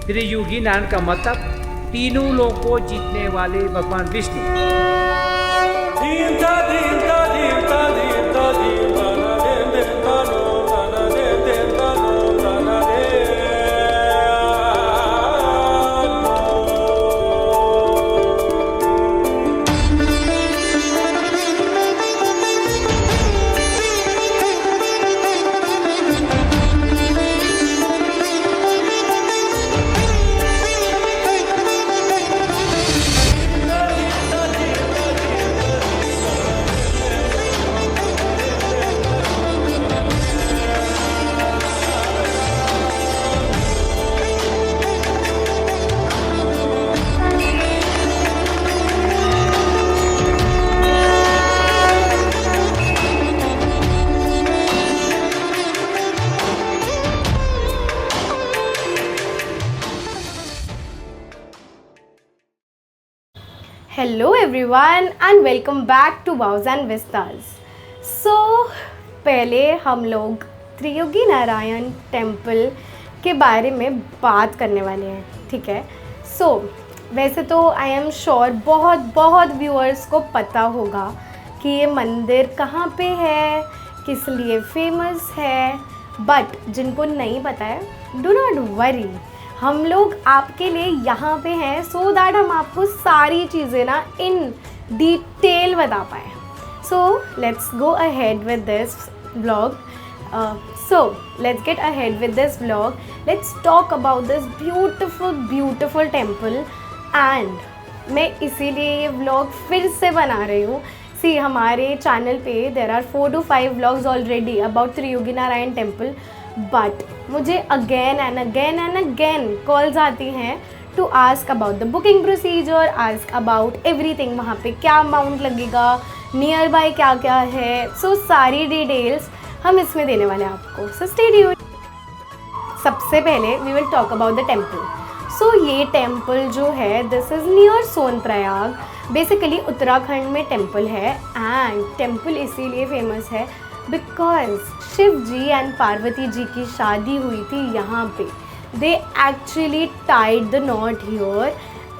त्रियुगी नारायण का मतलब तीनों लोगों को जीतने वाले भगवान Vishnu. Hello everyone and welcome back to vows and vistas. So पहले हम लोग त्रियुगी नारायण टेम्पल के बारे में बात करने वाले हैं, ठीक है। सो वैसे तो आई एम श्योर बहुत व्यूअर्स को पता होगा कि ये मंदिर कहाँ पे है, किस लिए फेमस है, बट जिनको नहीं पता है डू नॉट वरी, हम लोग आपके लिए यहाँ पे हैं सो दैट हम आपको सारी चीज़ें ना इन डिटेल बता पाएँ। So let's go ahead with this vlog. Let's get ahead with this vlog. Let's talk about this beautiful temple and मैं इसीलिए ये vlog फिर से बना रही हूँ। सी हमारे चैनल पे there are 4 to 5 vlogs already about Triyugi Narayan temple, but मुझे अगेन एंड अगेन कॉल्स आती हैं to ask about the booking procedure, ask about everything, वहाँ पे क्या अमाउंट लगेगा, नियर बाय क्या क्या है। सो सारी डिटेल्स हम इसमें देने वाले हैं आपको, सो स्टे ट्यून्ड। सबसे पहले we will talk about the temple. So ये टेम्पल जो है this is near Sonprayag, basically Uttarakhand में टेम्पल है। एंड टेम्पल इसीलिए फेमस है बिकॉज शिव जी एंड पार्वती जी की शादी हुई थी यहाँ पे। They actually tied the knot here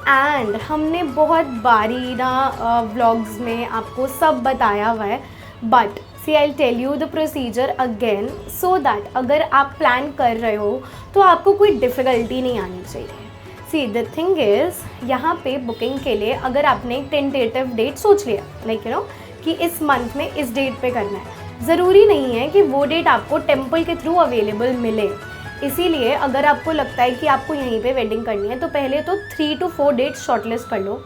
and हमने बहुत बारी ना व्लॉग्स में आपको सब बताया हुआ है, but see I tell you the procedure again so that अगर आप प्लान कर रहे हो तो आपको कोई डिफ़िकल्टी नहीं आनी चाहिए। सी द थिंग इज़ यहाँ पे बुकिंग के लिए अगर आपने एक टेंटेटिव डेट सोच लिया लाइक यू नो कि इस मंथ में इस डेट पे करना है, ज़रूरी नहीं है कि वो डेट आपको टेम्पल के थ्रू अवेलेबल मिले। इसीलिए अगर आपको लगता है कि आपको यहीं पे वेडिंग करनी है तो पहले तो 3 to 4 डेट्स शॉर्टलिस्ट कर लो,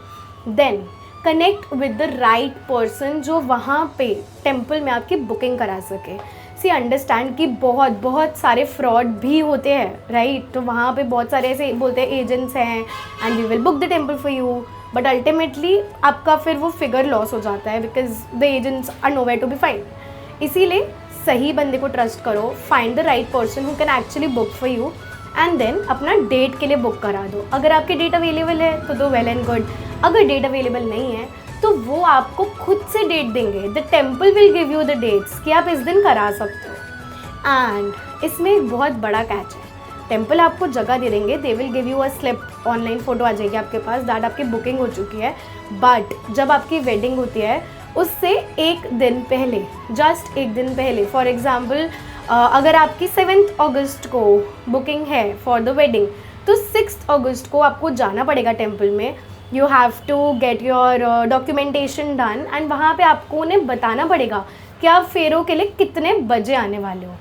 then connect with the right person जो वहाँ पे टेम्पल में आपकी बुकिंग करा सके। सी अंडरस्टैंड कि बहुत सारे फ्रॉड भी होते हैं, राइट। तो वहाँ पे बहुत सारे ऐसे बोलते हैं एजेंट्स हैं and we will book the temple for you, but ultimately आपका फिर वो फिगर लॉस हो जाता है because the agents are nowhere to be find. इसीलिए सही बंदे को ट्रस्ट करो, find the right person who can actually book for you and then अपना डेट के लिए बुक करा दो। अगर आपकी डेट अवेलेबल है तो वेल एंड गुड, अगर डेट अवेलेबल नहीं है तो वो आपको खुद से डेट देंगे। The temple will give you the dates कि आप इस दिन करा सकते हो। एंड इसमें एक बहुत बड़ा कैच है, टेम्पल आपको जगह दे देंगे, they will give you a slip, online photo आ जाएगी आपके पास दैट आपकी बुकिंग हो चुकी है। बट जब आपकी वेडिंग होती है उससे एक दिन पहले, जस्ट एक दिन पहले, फॉर एग्ज़ाम्पल अगर आपकी 7 अगस्त को बुकिंग है फॉर द वेडिंग तो 6 अगस्त को आपको जाना पड़ेगा टेम्पल में। You have to get your documentation done and वहाँ पे आपको उन्हें बताना पड़ेगा कि आप फेरों के लिए कितने बजे आने वाले हो।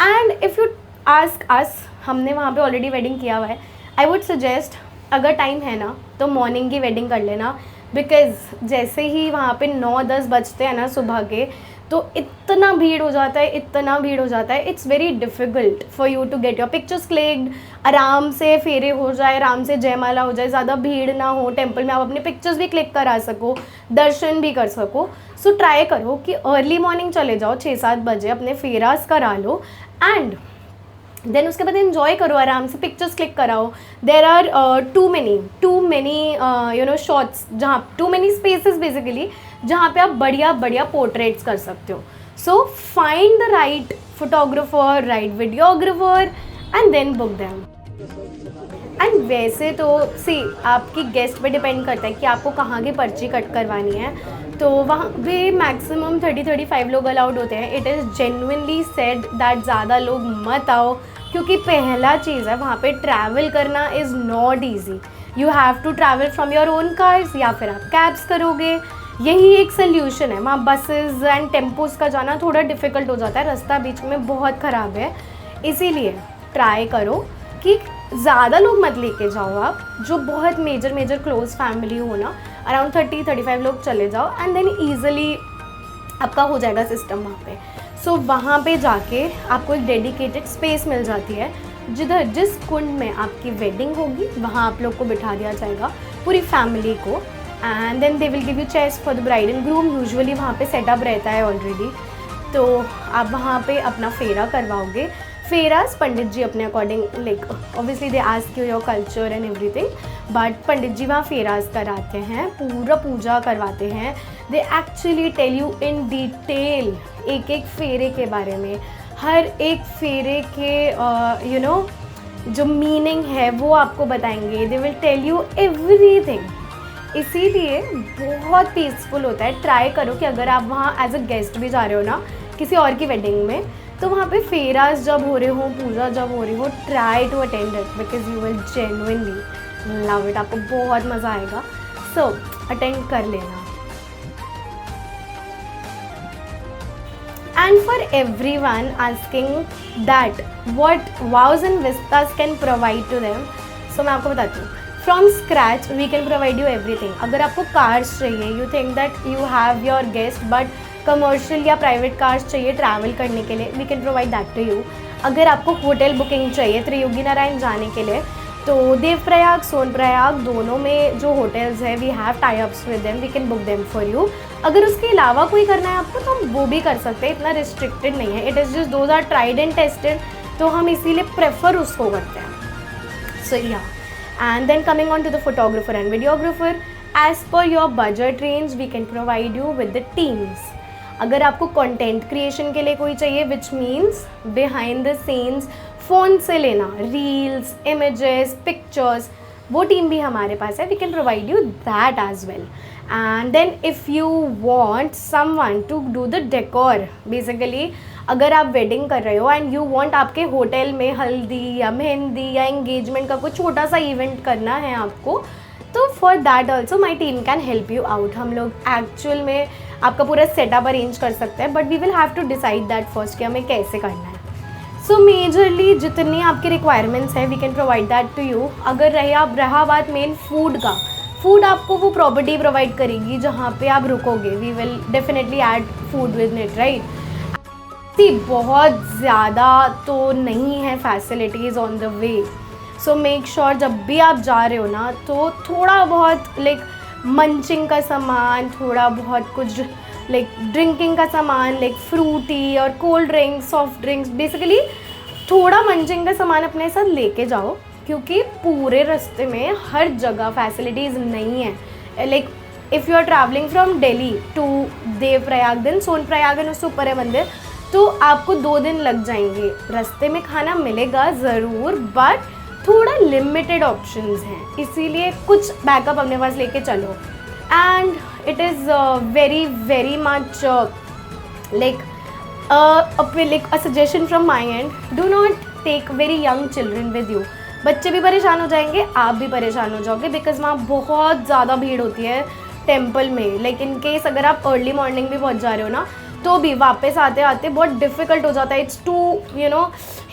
And if you ask us, हमने वहाँ पे ऑलरेडी वेडिंग किया हुआ है, आई वुड सजेस्ट अगर टाइम है ना तो मॉर्निंग की वेडिंग कर लेना, बिकॉज़ जैसे ही वहाँ पे 9-10 बजते हैं ना सुबह के तो इतना भीड़ हो जाता है, it's very difficult for you to get your pictures clicked. आराम से फेरे हो जाए, आराम से जयमाला हो जाए, ज़्यादा भीड़ ना हो, टेम्पल में आप अपने पिक्चर्स भी क्लिक करा सको, दर्शन भी कर सको। सो ट्राई करो कि अर्ली मॉर्निंग चले जाओ, 6-7 बजे अपने फेरास करा लो एंड देन उसके बाद एंजॉय करो, आराम से पिक्चर्स क्लिक कराओ। There are too many you know shots, जहाँ टू मैनी स्पेसेस बेसिकली जहाँ पे आप बढ़िया पोर्ट्रेट्स कर सकते हो। So find the right photographer, right videographer and then book them. And वैसे तो सी आपकी गेस्ट पे डिपेंड करता है कि आपको कहाँ की पर्ची कट करवानी है, तो वहाँ पे मैक्सिमम 30-35 लोग अलाउड होते हैं। It is genuinely said that ज़्यादा लोग मत आओ, क्योंकि पहला चीज़ है वहाँ पे ट्रैवल करना is not easy. You have to travel from your own cars या फिर आप कैब्स करोगे, यही एक सोल्यूशन है। वहाँ बसेस एंड टेम्पोज़ का जाना थोड़ा डिफ़िकल्ट हो जाता है, रास्ता बीच में बहुत ख़राब है। इसीलिए ट्राई करो कि ज़्यादा लोग मत लेके जाओ आप, जो बहुत मेजर क्लोज फैमिली हो ना, अराउंड 30-35 लोग चले जाओ एंड देन ईजिली आपका हो जाएगा सिस्टम वहाँ पे। सो वहाँ पे जाके आपको एक डेडिकेटेड स्पेस मिल जाती है, जिस कुंड में आपकी वेडिंग होगी वहाँ आप लोग को बिठा दिया जाएगा पूरी फैमिली को, and then they will give you chairs for the bride and groom. Usually वहाँ पे सेटअप रहता है ऑलरेडी, तो आप वहाँ पे अपना फेरा करवाओगे। फेरास पंडित जी अपने according, like obviously they ask you your culture and everything, but pandit ji वहाँ फेरास कराते हैं, पूरा पूजा करवाते हैं। They actually tell you in detail एक एक फेरे के बारे में, हर एक फेरे के यू नो जो मीनिंग है वो आपको बताएंगे। They will tell you everything. इसीलिए बहुत पीसफुल होता है। ट्राई करो कि अगर आप वहाँ एज अ गेस्ट भी जा रहे हो ना किसी और की वेडिंग में, तो वहाँ पे फेरास जब हो रहे हो, पूजा जब हो रही हो, try to attend it because you will genuinely love it. आपको बहुत मज़ा आएगा, सो अटेंड कर लेना। And for everyone asking that what Wows and Vistas can provide to them, so मैं आपको बताती हूँ, from scratch we can provide you everything. अगर आपको कार्स चाहिए, you think that you have your guest but commercial या private cars चाहिए travel करने के लिए, we can provide that to you. अगर आपको होटल बुकिंग चाहिए त्रियोगी नारायण जाने के लिए, तो देवप्रयाग सोनप्रयाग दोनों में जो होटल्स है we have tie ups with them, we can book them for you. अगर उसके अलावा कोई करना है आपको तो हम वो भी कर सकते हैं, इतना रिस्ट्रिक्टेड नहीं है। It is just those are tried and tested, तो हम इसीलिए प्रेफर उसको करते हैं। So yeah, and then coming on to the photographer and videographer, as per your budget range we can provide you with the teams. अगर आपको content creation के लिए कोई चाहिए, which means behind the scenes phone से लेना reels, images, pictures, वो team भी हमारे पास है, we can provide you that as well. And then if you want someone to do the decor, basically अगर आप वेडिंग कर रहे हो एंड यू वांट आपके होटल में हल्दी या मेहंदी या एंगेजमेंट का कुछ छोटा सा इवेंट करना है आपको, तो for that also my team can help you out. हम लोग एक्चुअल में आपका पूरा सेटअप अरेंज कर सकते हैं, but we will have to decide that first कि हमें कैसे करना है। सो मेजरली जितनी आपकी रिक्वायरमेंट्स है we can provide that to you. अगर रहा बात मेन फूड का, फूड आपको वो प्रॉपर्टी प्रोवाइड करेगी जहाँ पे आप रुकोगे, we will definitely add food with it, right. बहुत ज़्यादा तो नहीं है facilities on the way, so make sure जब भी आप जा रहे हो ना तो थोड़ा बहुत लाइक मंचिंग का सामान, थोड़ा बहुत कुछ लाइक ड्रिंकिंग का सामान, लाइक फ्रूटी और cold drinks, soft drinks, basically थोड़ा मंचिंग का सामान अपने साथ लेके जाओ, क्योंकि पूरे रास्ते में हर जगह फैसिलिटीज़ नहीं है। Like if you are travelling from Delhi to Devprayag, then Sonprayag and उससे ऊपर है मंदिर, तो आपको 2 दिन लग जाएंगे। रास्ते में खाना मिलेगा ज़रूर, बट थोड़ा लिमिटेड ऑप्शंस हैं, इसीलिए कुछ बैकअप अपने पास लेके चलो। And it is very much like a suggestion from my end, do not take very young children with you. बच्चे भी परेशान हो जाएंगे, आप भी परेशान हो जाओगे, बिकॉज वहाँ बहुत ज़्यादा भीड़ होती है टेम्पल में। लाइक इन केस अगर आप अर्ली मॉर्निंग भी पहुँच जा रहे हो ना, तो भी वापस आते आते बहुत डिफ़िकल्ट हो जाता है। इट्स टू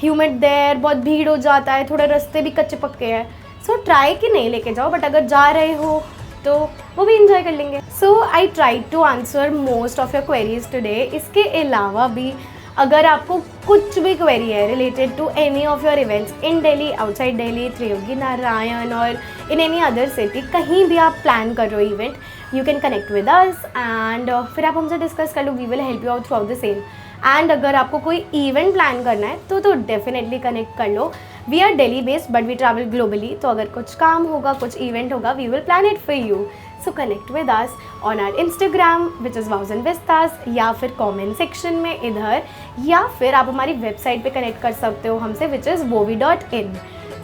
ह्यूमिड देयर, बहुत भीड़ हो जाता है, थोड़े रास्ते भी कच्चे पक्के हैं। सो ट्राई कि नहीं लेके जाओ, बट अगर जा रहे हो तो वो भी इंजॉय कर लेंगे। So I try to answer most of your queries today. इसके अलावा भी अगर आपको कुछ भी क्वेरी है related to any of your events in Delhi, outside Delhi, Triyogi Narayan और इन एनी अदर सिटी, कहीं भी आप प्लान कर रहे हो event, you can connect with us and फिर आप हमसे डिस्कस कर लो, we will help you out throughout the same. And अगर आपको कोई इवेंट प्लान करना है तो डेफिनेटली कनेक्ट कर लो। We are Delhi based but we travel globally, तो अगर कुछ काम होगा, कुछ इवेंट होगा, we will plan it for you. So connect with us on our Instagram which is vows and vistas, या फिर कॉमेंट सेक्शन में इधर, या फिर आप हमारी वेबसाइट पे कनेक्ट कर सकते हो हमसे, which is wovi.in।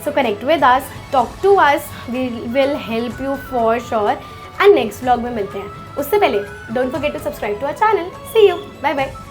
So connect with us, talk to us, we will help you for sure. And next vlog में मिलते हैं. उससे पहले don't forget to subscribe to our channel. See you. Bye bye.